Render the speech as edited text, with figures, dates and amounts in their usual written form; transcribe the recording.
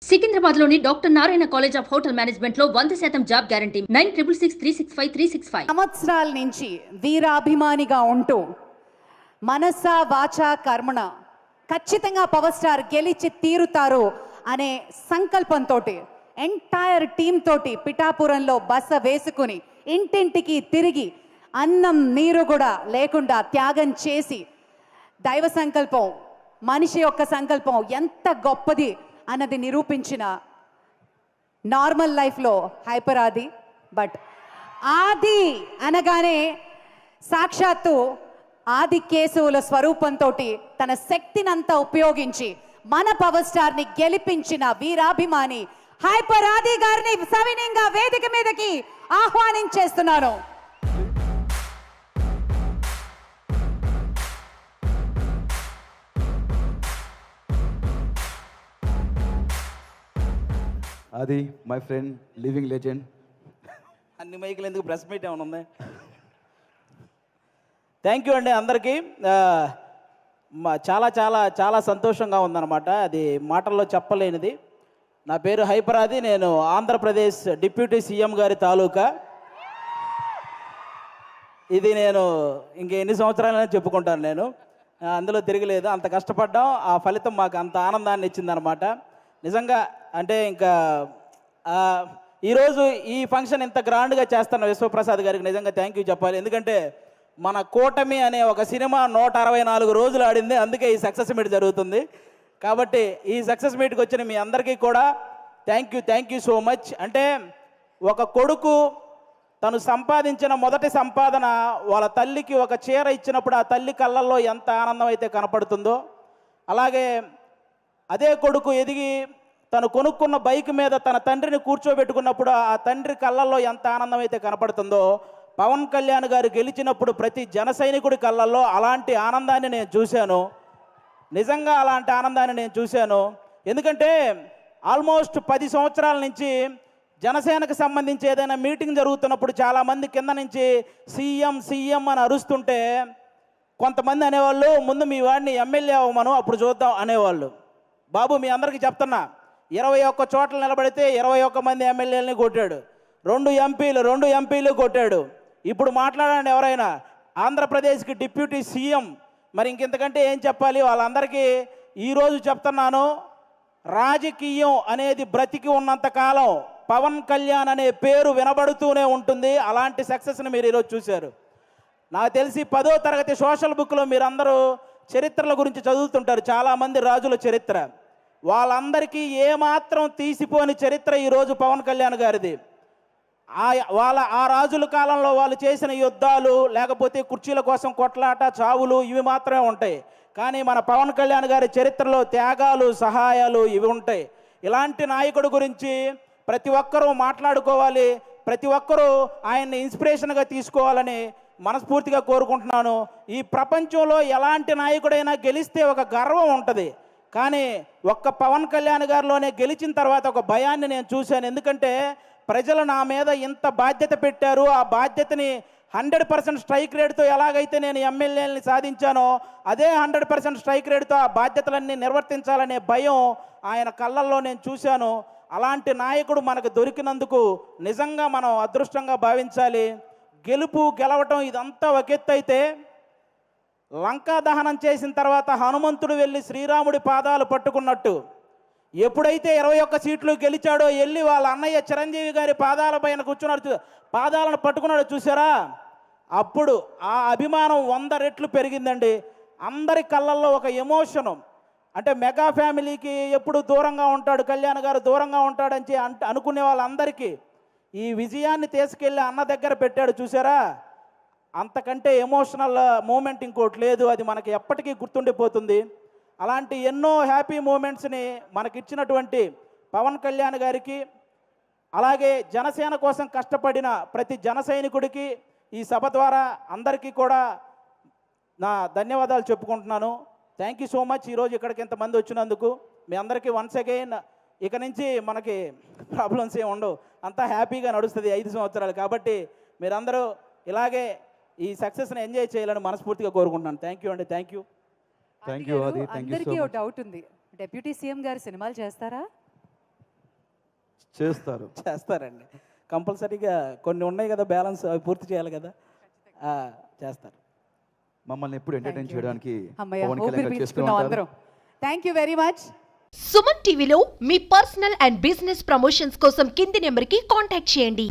సికింద్రాబాద్లోని doctor Narayana college of hotel management లో 100% job guarantee 966365 సంవత్సరాల నుంచి వీరాభిమానిగా ఉంటూ మనస వాచ కర్మణ ఖచ్చితంగా పవర్ స్టార్ గెలిచి తీరుతారు అనే సంకల్పంతో ఎంటైర్ టీమ్ తోటి పిఠాపురంలో బస వేసుకుని ఇంటింటికి తిరిగి అన్నం నీరు కూడా లేకుండా త్యాగం చేసి దైవ సంకల్పం మనిషి యొక్క సంకల్పం ఎంత గొప్పది అన్నది నిరూపించిన నార్మల్ లైఫ్లో హైపర్ ఆది. బట్ ఆది అనగానే సాక్షాత్తు ఆది కేశవుల స్వరూపంతో తన శక్తినంతా ఉపయోగించి మన పవర్ స్టార్ని గెలిపించిన వీరాభిమాని హైపర్ ఆది గారిని సవినయంగా వేదిక మీదకి ఆహ్వానించేస్తున్నాను. అది మై ఫ్రెండ్ లివింగ్ లెజెండ్. అన్ని మైకులు ఎందుకు, ప్రెస్ మీట్ ఏమైనా ఉంది? థ్యాంక్ యూ అండి అందరికీ. చాలా చాలా చాలా సంతోషంగా ఉందన్నమాట, అది మాటల్లో చెప్పలేనిది. నా పేరు హైపర్ ఆది, నేను ఆంధ్రప్రదేశ్ డిప్యూటీ సీఎం గారి తాలూకా. ఇది నేను ఎన్ని సంవత్సరాలైనా చెప్పుకుంటాను, నేను అందులో తిరగలేదు. అంత కష్టపడ్డాం, ఆ ఫలితం మాకు అంత ఆనందాన్ని ఇచ్చిందనమాట. నిజంగా అంటే ఇంకా ఈరోజు ఈ ఫంక్షన్ ఇంత గ్రాండ్గా చేస్తున్న విశ్వప్రసాద్ గారికి నిజంగా థ్యాంక్ యూ చెప్పాలి. ఎందుకంటే మన కూటమి అనే ఒక సినిమా 164 రోజులు ఆడింది, అందుకే ఈ సక్సెస్ మీట్ జరుగుతుంది. కాబట్టి ఈ సక్సెస్ మీట్కి వచ్చిన మీ అందరికీ కూడా థ్యాంక్ యూ సో మచ్. అంటే ఒక కొడుకు తను సంపాదించిన మొదటి సంపాదన వాళ్ళ తల్లికి ఒక చీర ఇచ్చినప్పుడు ఆ తల్లి కళ్ళల్లో ఎంత ఆనందం అయితే కనపడుతుందో, అలాగే అదే కొడుకు ఎదిగి తను కొనుక్కున్న బైక్ మీద తన తండ్రిని కూర్చోబెట్టుకున్నప్పుడు ఆ తండ్రి కళ్ళల్లో ఎంత ఆనందం అయితే కనపడుతుందో, పవన్ కళ్యాణ్ గారు గెలిచినప్పుడు ప్రతి జన సైనికుడి కళ్ళల్లో అలాంటి ఆనందాన్ని నేను చూశాను. నిజంగా అలాంటి ఆనందాన్ని నేను చూశాను. ఎందుకంటే ఆల్మోస్ట్ 10 సంవత్సరాల నుంచి జనసేనకు సంబంధించి ఏదైనా మీటింగ్ జరుగుతున్నప్పుడు చాలామంది కింద నుంచి సీఎం అని అరుస్తుంటే కొంతమంది అనేవాళ్ళు, ముందు మీ వాడిని ఎమ్మెల్యే అవ్వమను అప్పుడు చూద్దాం అనేవాళ్ళు. బాబు మీ అందరికీ చెప్తున్నా, 21 చోట్ల నిలబడితే 21 మంది ఎమ్మెల్యేలని కొట్టాడు, 2 ఎంపీలు కొట్టాడు. ఇప్పుడు మాట్లాడండి ఎవరైనా, ఆంధ్రప్రదేశ్కి డిప్యూటీ సీఎం, మరి ఇంకెంతకంటే ఏం చెప్పాలి? వాళ్ళందరికీ ఈరోజు చెప్తున్నాను, రాజకీయం అనేది బ్రతికి ఉన్నంతకాలం పవన్ కళ్యాణ్ అనే పేరు వినబడుతూనే ఉంటుంది. అలాంటి సక్సెస్ని మీరు ఈరోజు చూశారు. నాకు తెలిసి 10వ తరగతి సోషల్ బుక్లో మీరందరూ చరిత్రల గురించి చదువుతుంటారు, చాలామంది రాజుల చరిత్ర. వాళ్ళందరికీ ఏమాత్రం తీసిపోని చరిత్ర ఈరోజు పవన్ కళ్యాణ్ గారిది. ఆ రాజుల కాలంలో వాళ్ళు చేసిన యుద్ధాలు, లేకపోతే కుర్చీల కోసం కొట్లాట, చావులు ఇవి మాత్రమే ఉంటాయి. కానీ మన పవన్ కళ్యాణ్ గారి చరిత్రలో త్యాగాలు, సహాయాలు ఇవి ఉంటాయి. ఇలాంటి నాయకుడి గురించి ప్రతి ఒక్కరూ మాట్లాడుకోవాలి, ప్రతి ఒక్కరూ ఆయన్ని ఇన్స్పిరేషన్గా తీసుకోవాలని మనస్ఫూర్తిగా కోరుకుంటున్నాను. ఈ ప్రపంచంలో ఎలాంటి నాయకుడైనా గెలిస్తే ఒక గర్వం ఉంటుంది, కానీ ఒక్క పవన్ కళ్యాణ్ గారిలోనే గెలిచిన తర్వాత ఒక భయాన్ని నేను చూశాను. ఎందుకంటే ప్రజలు నా మీద ఇంత బాధ్యత పెట్టారు, ఆ బాధ్యతని 100% స్ట్రైక్ రేట్తో ఎలాగైతే నేను ఎమ్మెల్యేలని సాధించానో అదే 100% స్ట్రైక్ రేట్తో ఆ బాధ్యతలన్నీ నిర్వర్తించాలనే భయం ఆయన కళ్ళల్లో నేను చూశాను. అలాంటి నాయకుడు మనకు దొరికినందుకు నిజంగా మనం అదృష్టంగా భావించాలి. గెలవటం ఇదంతా ఒక ఎత్తు అయితే, లంకా దహనం చేసిన తర్వాత హనుమంతుడు వెళ్ళి శ్రీరాముడి పాదాలు పట్టుకున్నట్టు ఎప్పుడైతే 21 సీట్లు గెలిచాడో వెళ్ళి వాళ్ళ అన్నయ్య చిరంజీవి గారి పాదాల పైన కూర్చున్నాడు, పాదాలను పట్టుకున్నాడు చూసారా, అప్పుడు ఆ అభిమానం 100 రెట్లు పెరిగిందండి. అందరి కళ్ళల్లో ఒక ఎమోషను. అంటే మెగా ఫ్యామిలీకి ఎప్పుడు దూరంగా ఉంటాడు కళ్యాణ్ గారు, దూరంగా ఉంటాడని అనుకునే వాళ్ళందరికీ ఈ విజయాన్ని తీసుకెళ్ళి అన్న దగ్గర పెట్టాడు చూసారా, అంతకంటే ఎమోషనల్ మూమెంట్ ఇంకోటి లేదు. అది మనకి ఎప్పటికీ గుర్తుండిపోతుంది. అలాంటి ఎన్నో హ్యాపీ మూమెంట్స్ని మనకిచ్చినటువంటి పవన్ కళ్యాణ్ గారికి, అలాగే జనసేన కోసం కష్టపడిన ప్రతి జన సైనికుడికి ఈ సభ ద్వారా అందరికీ కూడా నా ధన్యవాదాలు చెప్పుకుంటున్నాను. Thank you so much. ఈరోజు ఇక్కడికి ఇంతమంది వచ్చినందుకు మీ అందరికీ వన్స్ అగైన్. ఇక నుంచి మనకి ప్రాబ్లమ్స్ ఏమి ఉండవు, అంతా హ్యాపీగా నడుస్తుంది 5 సంవత్సరాలు. కాబట్టి మీరందరూ ఇలాగే ఈ సక్సెస్ని ఎంజాయ్ చేయాలని మనస్ఫూర్తిగా కోరుకుంటున్నాను. థ్యాంక్ యూ అండి, థ్యాంక్ యూ. అందరికీ ఒక డౌట్ ఉంది, డిప్యూటీ సీఎం గారు సినిమాలు చేస్తారా? చేస్తారండి. కంపల్సరీగా కొన్ని ఉన్నాయి కదా బ్యాలెన్స్, అవి పూర్తి చేయాలి కదా. చేస్తారు. మమ్మల్ని ఎప్పుడు ఎంటర్టైన్ చేయడానికి అమ్మయ్య, పవన్ ఊపిరి కళ్యాణ్ గారు చేస్తూ పీల్చుకున్నాం ఉంటారు. అందరం. Thank you very much. Suman టీవీలో మీ పర్సనల్ అండ్ బిజినెస్ ప్రమోషన్స్ కోసం కింది నెంబర్కి కాంటాక్ట్ చేయండి.